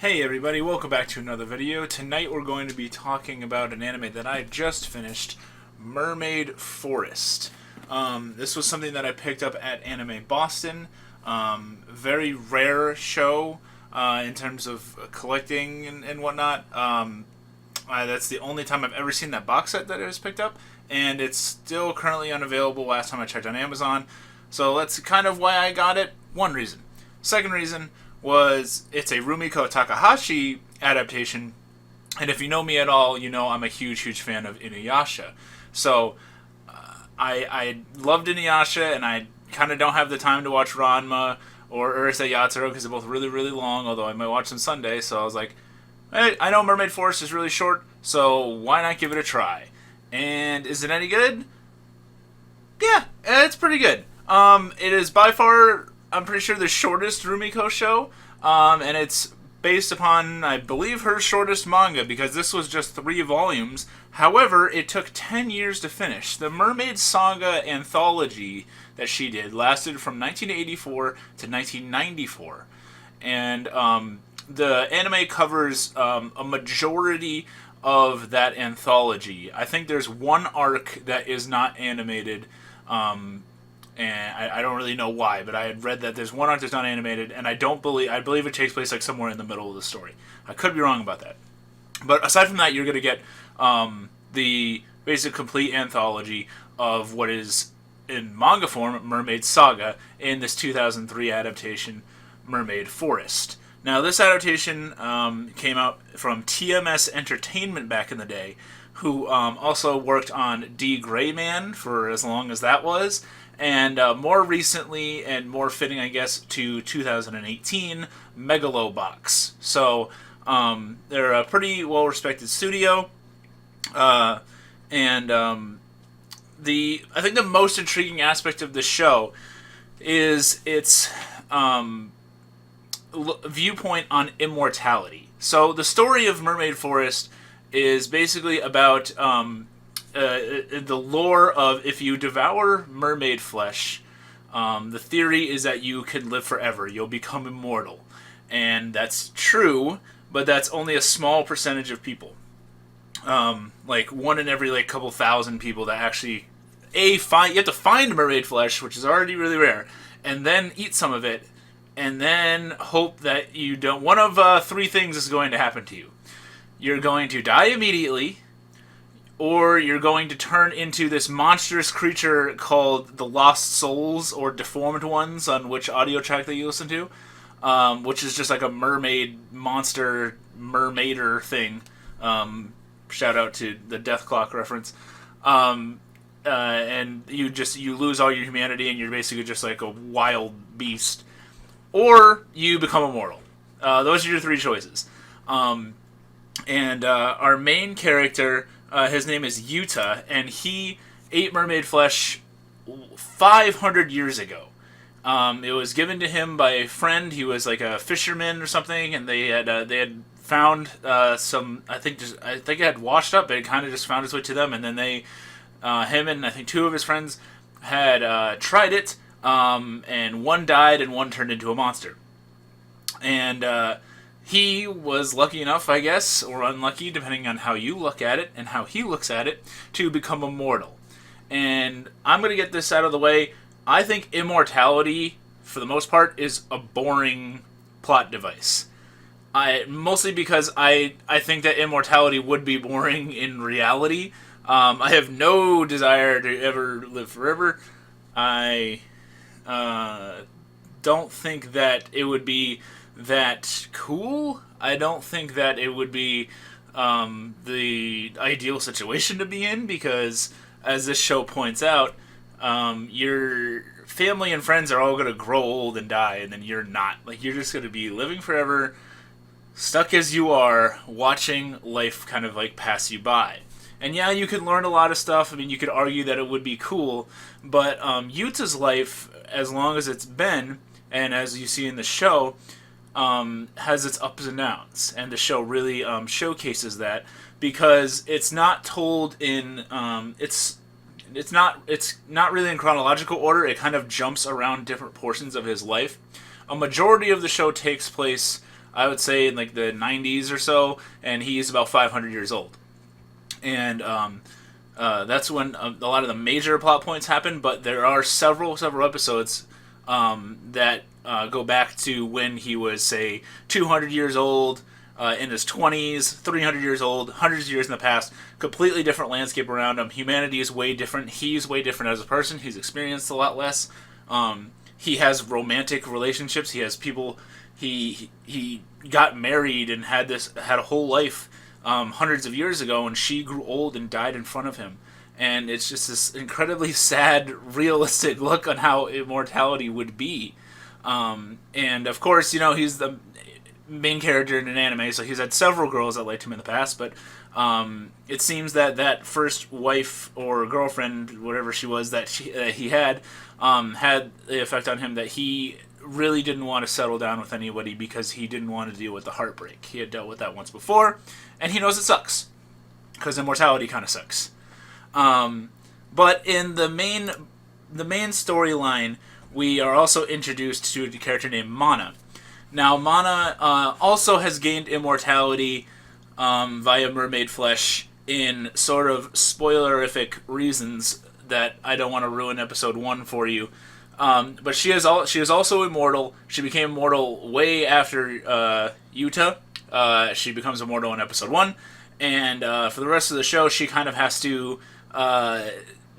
Hey everybody, welcome back to another video. Tonight we're going to be talking about an anime that I just finished, Mermaid Forest. This was something that I picked up at Anime Boston. Very rare show in terms of collecting and whatnot. That's the only time I've ever seen that box set that it was picked up, and it's still currently unavailable last time I checked on Amazon. So that's kind of why I got it. One reason. Second reason was it's a Rumiko Takahashi adaptation, and if you know me at all, you know I'm a huge fan of Inuyasha. So I loved Inuyasha, and I kind of don't have the time to watch Ranma or Urusei Yatsuro because they're both really long, although I might watch them Sunday. So I was like, hey, I know Mermaid Forest is really short, so why not give it a try? And is it any good? Yeah, it's pretty good. It is by far, I'm pretty sure, the shortest Rumiko show, and it's based upon, I believe, her shortest manga, because this was just 3 volumes. However, it took 10 years to finish. The Mermaid Saga anthology that she did lasted from 1984 to 1994, and the anime covers a majority of that anthology. I think there's one arc that is not animated, and I don't really know why, but I had read that there's one arc that's not animated, and I believe it takes place like somewhere in the middle of the story. I could be wrong about that. But aside from that, you're going to get the basic complete anthology of what is, in manga form, Mermaid Saga, in this 2003 adaptation, Mermaid Forest. Now, this adaptation came out from TMS Entertainment back in the day, who also worked on D. Gray Man for as long as that was, and more recently, and more fitting, I guess, to 2018, Megalobox. So they're a pretty well-respected studio, and I think the most intriguing aspect of the show is its viewpoint on immortality. So the story of Mermaid Forest is basically about the lore of, if you devour mermaid flesh, the theory is that you can live forever. You'll become immortal. And that's true, but that's only a small percentage of people. Like, 1 in every, like, couple thousand people that actually, you have to find mermaid flesh, which is already really rare, and then eat some of it, and then hope that you don't. One of 3 things is going to happen to you. You're going to die immediately, or you're going to turn into this monstrous creature called the Lost Souls, or Deformed Ones, on which audio track that you listen to, which is just like a mermaid monster, mermaider thing. Shout out to the Death Clock reference. And you lose all your humanity, and you're basically just like a wild beast. Or you become immortal. Those are your 3 choices. And our main character, his name is Yuta, and he ate mermaid flesh 500 years ago. It was given to him by a friend. He was like a fisherman or something, and they had found some. I think it had washed up. It kind of just found its way to them, and then him and I think 2 of his friends had tried it, and one died and one turned into a monster. And he was lucky enough, I guess, or unlucky, depending on how you look at it and how he looks at it, to become immortal. And I'm going to get this out of the way. I think immortality, for the most part, is a boring plot device. Mostly because I think that immortality would be boring in reality. I have no desire to ever live forever. I don't think that it would be that cool. I don't think that it would be the ideal situation to be in, because, as this show points out, your family and friends are all going to grow old and die, and then you're not. Like, you're just going to be living forever, stuck as you are, watching life kind of like pass you by. And yeah, you could learn a lot of stuff. I mean, you could argue that it would be cool, but Yuta's life, as long as it's been, and as you see in the show, has its ups and downs, and the show really showcases that, because it's not told in it's not really in chronological order. It kind of jumps around different portions of his life. A majority of the show takes place I would say in like the 90s or so, and he's about 500 years old. And that's when a lot of the major plot points happen. But there are several episodes that go back to when he was, say, 200 years old, in his 20s, 300 years old, hundreds of years in the past. Completely different landscape around him. Humanity is way different. He's way different as a person. He's experienced a lot less. He has romantic relationships. He has people. He got married and had a whole life hundreds of years ago, and she grew old and died in front of him. And it's just this incredibly sad, realistic look on how immortality would be. And of course, he's the main character in an anime, so he's had several girls that liked him in the past, but it seems that first wife or girlfriend, whatever she was, that he had the effect on him that he really didn't want to settle down with anybody because he didn't want to deal with the heartbreak. He had dealt with that once before, and he knows it sucks, because immortality kind of sucks. But in the main storyline, we are also introduced to a character named Mana. Now, Mana also has gained immortality via mermaid flesh in sort of spoilerific reasons that I don't want to ruin episode 1 for you. But she is also immortal. She became immortal way after Yuta. She becomes immortal in episode 1. And for the rest of the show, she kind of has to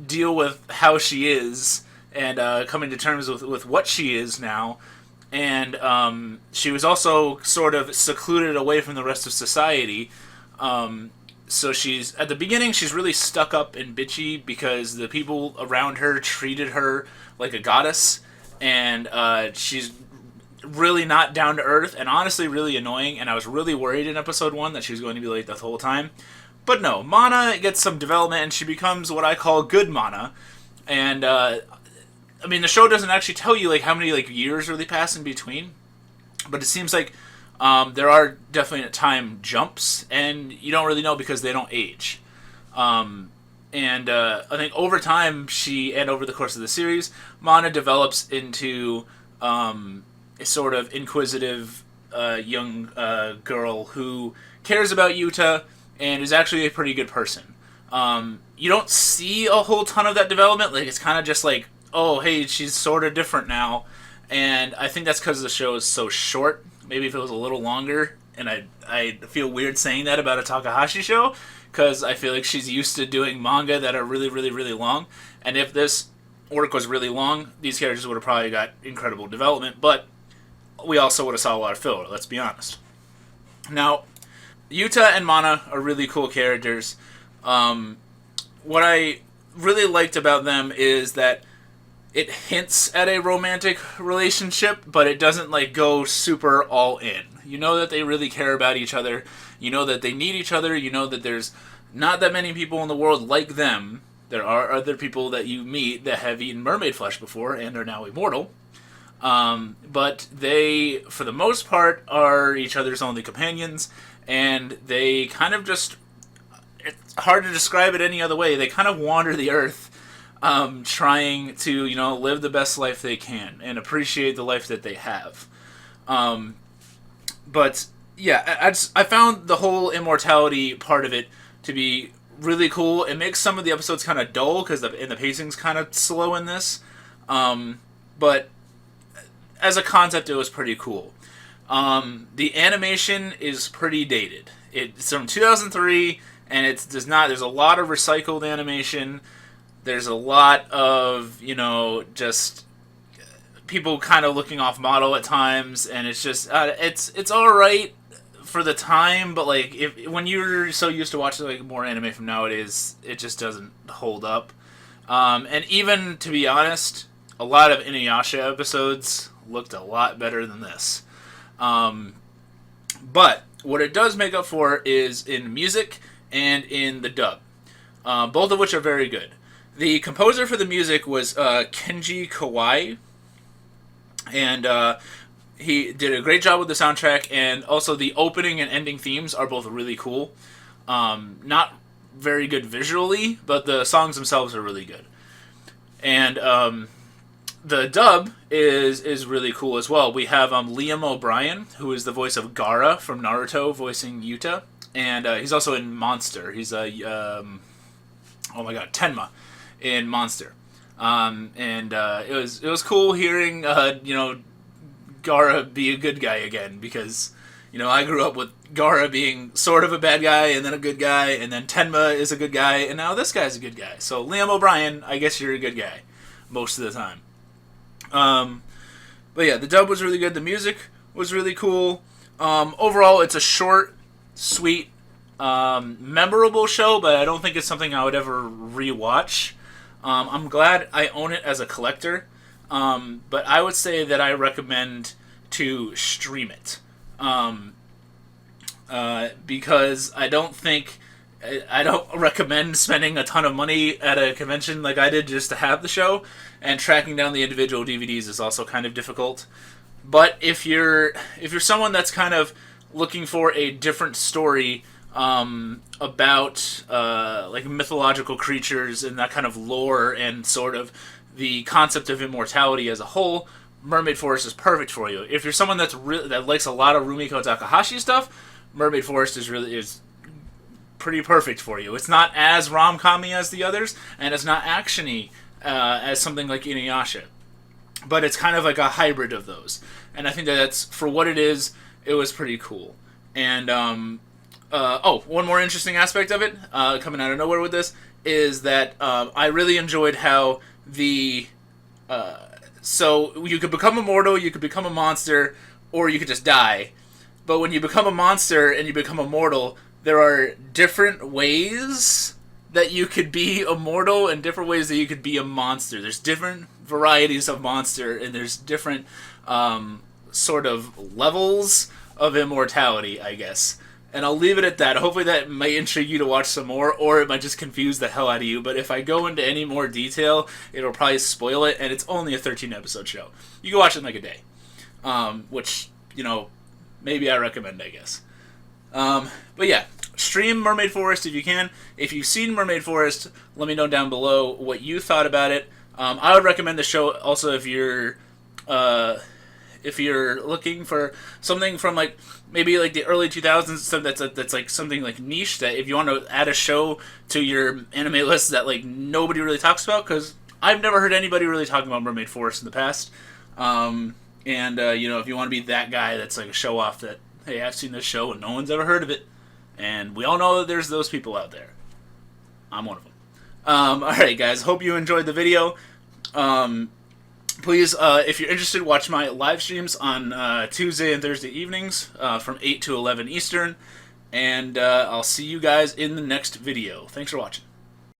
deal with how she is and coming to terms with what she is now. And she was also sort of secluded away from the rest of society. So at the beginning, she's really stuck up and bitchy because the people around her treated her like a goddess. And she's really not down to earth and honestly really annoying. And I was really worried in episode 1 that she was going to be like that the whole time. But no, Mana gets some development and she becomes what I call good Mana. And the show doesn't actually tell you like how many like years really pass in between, but it seems like there are definitely time jumps, and you don't really know because they don't age. I think over time and over the course of the series, Mana develops into a sort of inquisitive young girl who cares about Yuta and is actually a pretty good person. You don't see a whole ton of that development. Like, it's kind of just like, oh, hey, she's sort of different now. And I think that's because the show is so short. Maybe if it was a little longer, and I feel weird saying that about a Takahashi show, because I feel like she's used to doing manga that are really, really, really long. And if this work was really long, these characters would have probably got incredible development, but we also would have saw a lot of filler, let's be honest. Now, Yuta and Mana are really cool characters. What I really liked about them is that it hints at a romantic relationship, but it doesn't like go super all in. You know that they really care about each other. You know that they need each other. You know that there's not that many people in the world like them. There are other people that you meet that have eaten mermaid flesh before and are now immortal. But they, for the most part, are each other's only companions, and they kind of just... It's hard to describe it any other way. They kind of wander the earth, trying to, live the best life they can and appreciate the life that they have. But yeah, I found the whole immortality part of it to be really cool. It makes some of the episodes kind of dull because the pacing's kind of slow in this. But as a concept, it was pretty cool. The animation is pretty dated. It's from 2003, and there's a lot of recycled animation. There's a lot of, just people kind of looking off model at times, and it's just, it's alright for the time, but like, when you're so used to watching like more anime from nowadays, it just doesn't hold up. And even, to be honest, a lot of Inuyasha episodes looked a lot better than this. But what it does make up for is in music and in the dub, both of which are very good. The composer for the music was Kenji Kawai, and he did a great job with the soundtrack, and also the opening and ending themes are both really cool. Not very good visually, but the songs themselves are really good. And The dub is really cool as well. We have Liam O'Brien, who is the voice of Gaara from Naruto, voicing Yuta, and he's also in Monster. He's oh my god, Tenma in Monster. It was cool hearing Gaara be a good guy again, because I grew up with Gaara being sort of a bad guy and then a good guy, and then Tenma is a good guy, and now this guy's a good guy. So Liam O'Brien, I guess you're a good guy most of the time. But yeah, the dub was really good. The music was really cool. Overall, it's a short, sweet, memorable show, but I don't think it's something I would ever rewatch. I'm glad I own it as a collector, but I would say that I recommend to stream it. Because I don't recommend spending a ton of money at a convention like I did just to have the show, and tracking down the individual DVDs is also kind of difficult. But if you're someone that's kind of looking for a different story about like mythological creatures and that kind of lore and sort of the concept of immortality as a whole, Mermaid Forest is perfect for you. If you're someone that likes a lot of Rumiko Takahashi stuff, Mermaid Forest is pretty perfect for you. It's not as rom-com-y as the others, and it's not action-y as something like Inuyasha. But it's kind of like a hybrid of those. And I think that's, for what it is, it was pretty cool. And, one more interesting aspect of it, coming out of nowhere with this, is that I really enjoyed how so you could become immortal, you could become a monster, or you could just die. But when you become a monster and you become immortal, there are different ways that you could be immortal and different ways that you could be a monster. There's different varieties of monster, and there's different sort of levels of immortality, I guess. And I'll leave it at that. Hopefully that might intrigue you to watch some more, or it might just confuse the hell out of you. But if I go into any more detail, it'll probably spoil it, and it's only a 13-episode show. You can watch it in like a day. Which, maybe I recommend, I guess. But yeah, stream Mermaid Forest if you can. If you've seen Mermaid Forest, let me know down below what you thought about it. I would recommend the show also if you're looking for something from like maybe like the early 2000s, stuff that's like something like niche, that if you want to add a show to your anime list that like nobody really talks about, because I've never heard anybody really talking about Mermaid Forest in the past. If you want to be that guy that's like a show off that, hey, I've seen this show and no one's ever heard of it, and we all know that there's those people out there. I'm one of them. Alright guys, hope you enjoyed the video. Please, if you're interested, watch my live streams on Tuesday and Thursday evenings from 8 to 11 Eastern. And I'll see you guys in the next video. Thanks for watching.